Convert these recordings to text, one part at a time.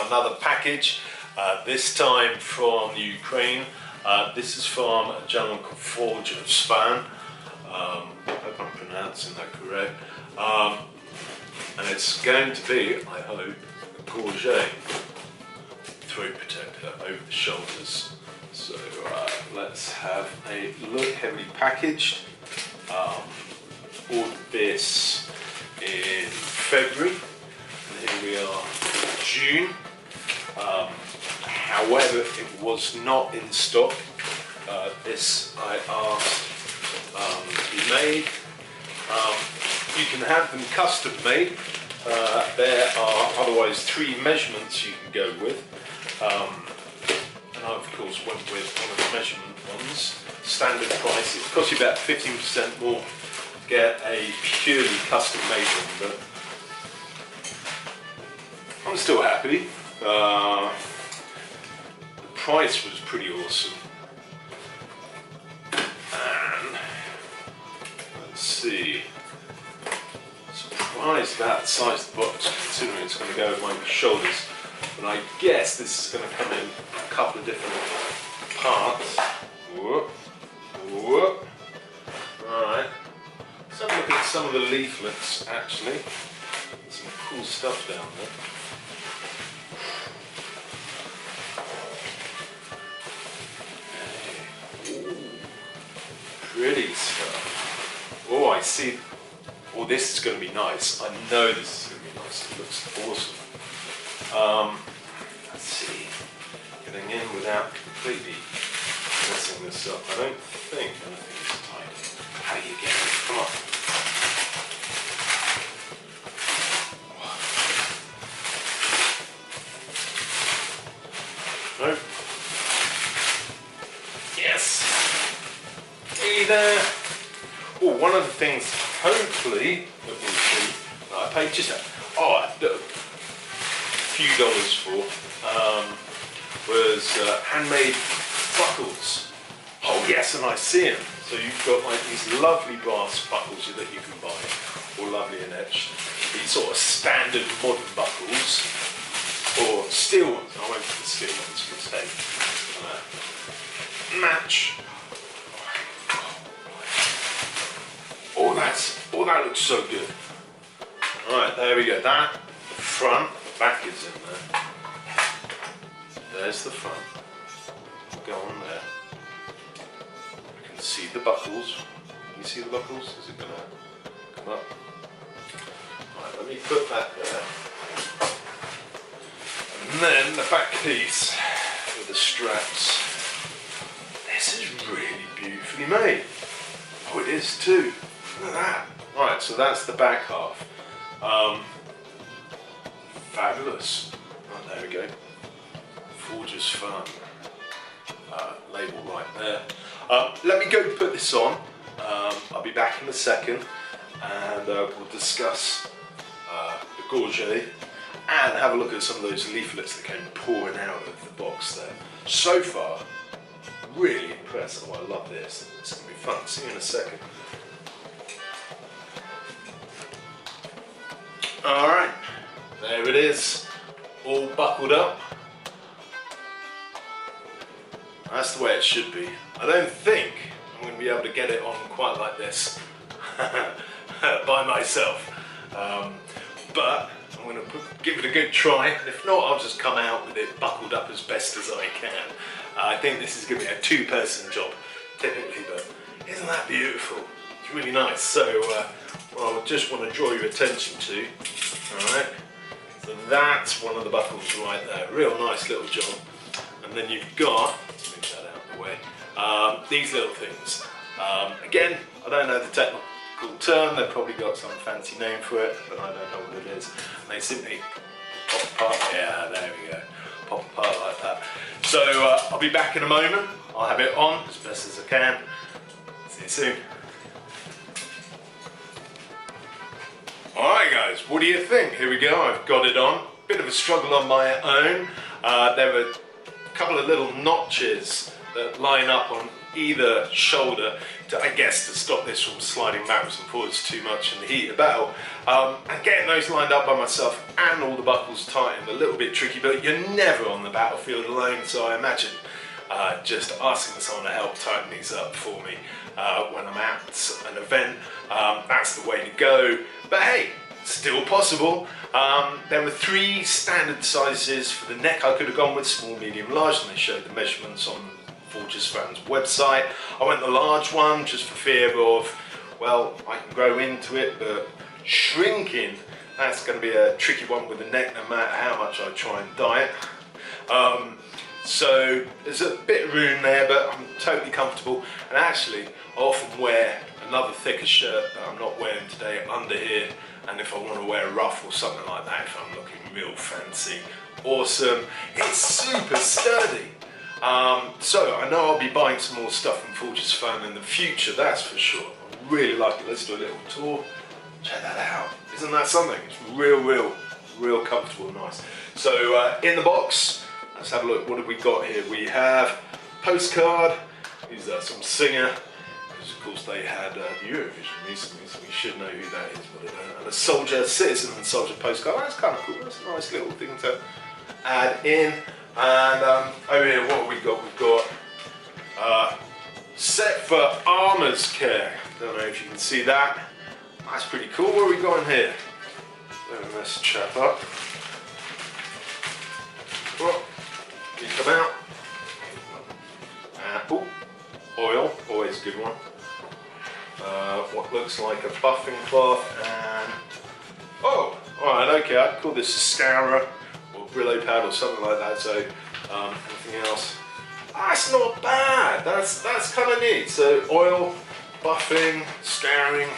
another package, this time from Ukraine. This is from a gentleman called Gorget of Svan. I hope I'm pronouncing that correct. And it's going to be, I hope, a Gorget throat protector over the shoulders. So let's have a look. Heavily packaged. Ordered this in February, and here we are, June. However, it was not in stock. This I asked to be made. You can have them custom made. There are otherwise 3 measurements you can go with. And I of course went with one of the measurement ones. Standard price. It costs you about 15% more to get a purely custom made one, but I'm still happy. The price was pretty awesome. And let's see. Surprised about the size of the box, considering it's going to go over my shoulders. But I guess this is going to come in a couple of different parts. Whoop, whoop. Alright. Let's have a look at some of the leaflets, actually. There's some cool stuff down there. Pretty stuff. Oh, I see. Oh, this is going to be nice. I know this is going to be nice. It looks awesome. Let's see. Getting in without completely messing this up. I don't think anything is tight. How do you get it? Come on. Nope. Yes. Hey there. Oh, one of the things, hopefully, that we'll see, I paid just a few dollars for, was handmade buckles. Oh yes, and I see them. So you've got like these lovely brass buckles that you can buy, all lovely and etched. These sort of standard modern buckles, or steel ones. I went for the steel ones for mistake. Match. Oh, that looks so good. Alright, there we go. That, the front, the back is in there. There's the front. Go on there. You can see the buckles. Can you see the buckles? Is it going to come up? Alright, let me put that there. And then the back piece with the straps. This is really beautifully made. Oh, it is too. Look at that. Right, so that's the back half. Fabulous. Right, there we go. Gorget Svan. Label right there. Let me go put this on. I'll be back in a second, and we'll discuss the Gorget and have a look at some of those leaflets that came pouring out of the box there. So far, really impressed. Oh, I love this. It's going to be fun. See you in a second. Alright, there it is, all buckled up. That's the way it should be. I don't think I'm going to be able to get it on quite like this by myself. But I'm going to give it a good try. If not, I'll just come out with it buckled up as best as I can. I think this is going to be a 2-person job, typically, but isn't that beautiful? It's really nice. So, well, I just want to draw your attention to, alright, so that's one of the buckles right there. Real nice little job. And then you've got, let's move that out of the way, these little things. Again, I don't know the technical term, they've probably got some fancy name for it, but I don't know what it is. And they simply pop apart, yeah, there we go, pop apart like that. So I'll be back in a moment, I'll have it on as best as I can. See you soon. Alright guys, what do you think? Here we go, I've got it on. Bit of a struggle on my own. There were a couple of little notches that line up on either shoulder to, I guess, to stop this from sliding backwards and forwards too much in the heat of battle. And getting those lined up by myself and all the buckles tightened, a little bit tricky, but you're never on the battlefield alone, so I imagine just asking someone to help tighten these up for me when I'm at an event, that's the way to go. But hey, still possible. There were 3 standard sizes for the neck I could have gone with, small, medium, large, and they showed the measurements on Svan's website. I went the large one just for fear of, well, I can grow into it, but shrinking, that's going to be a tricky one with the neck no matter how much I try and diet. So there's a bit of room there, but I'm totally comfortable. And actually, I often wear another thicker shirt that I'm not wearing today under here. And if I want to wear a ruff or something like that, if I'm looking real fancy, awesome. It's super sturdy. So I know I'll be buying some more stuff from Svan in the future, that's for sure. I really like it. Let's do a little tour. Check that out. Isn't that something? It's real comfortable and nice. So in the box, let's have a look. What have we got here? We have postcard. Is that some singer? Because of course they had Eurovision recently, so we should know who that is. But and a soldier, citizen and soldier postcard. That's kind of cool. That's a nice little thing to add in. And over here, what have we got? We've got set for armor's care. Don't know if you can see that. That's pretty cool. What have we got in here? Let's chap up. Oh, you come out. Oh, oil, always a good one. What looks like a buffing cloth and... Oh, alright, okay, I'd call this a scourer or Brillo pad or something like that, so anything else? That's not bad, that's kind of neat. So oil, buffing, scouring,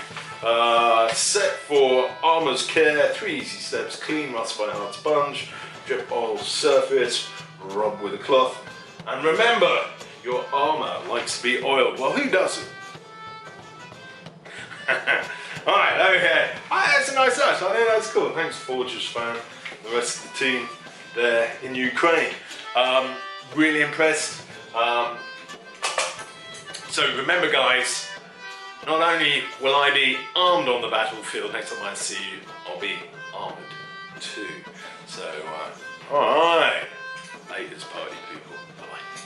set for armor's care, 3 easy steps: clean, rust by hard sponge, drip oil surface, rub with a cloth. And remember, your armor likes to be oiled. Well, who doesn't? Alright, okay. That's a nice touch. I think that's cool. Thanks, Svan, the rest of the team there in Ukraine. Really impressed. So remember, guys, not only will I be armed on the battlefield, next time I see you, I'll be armored too. So, alright. Latest party people. Bye.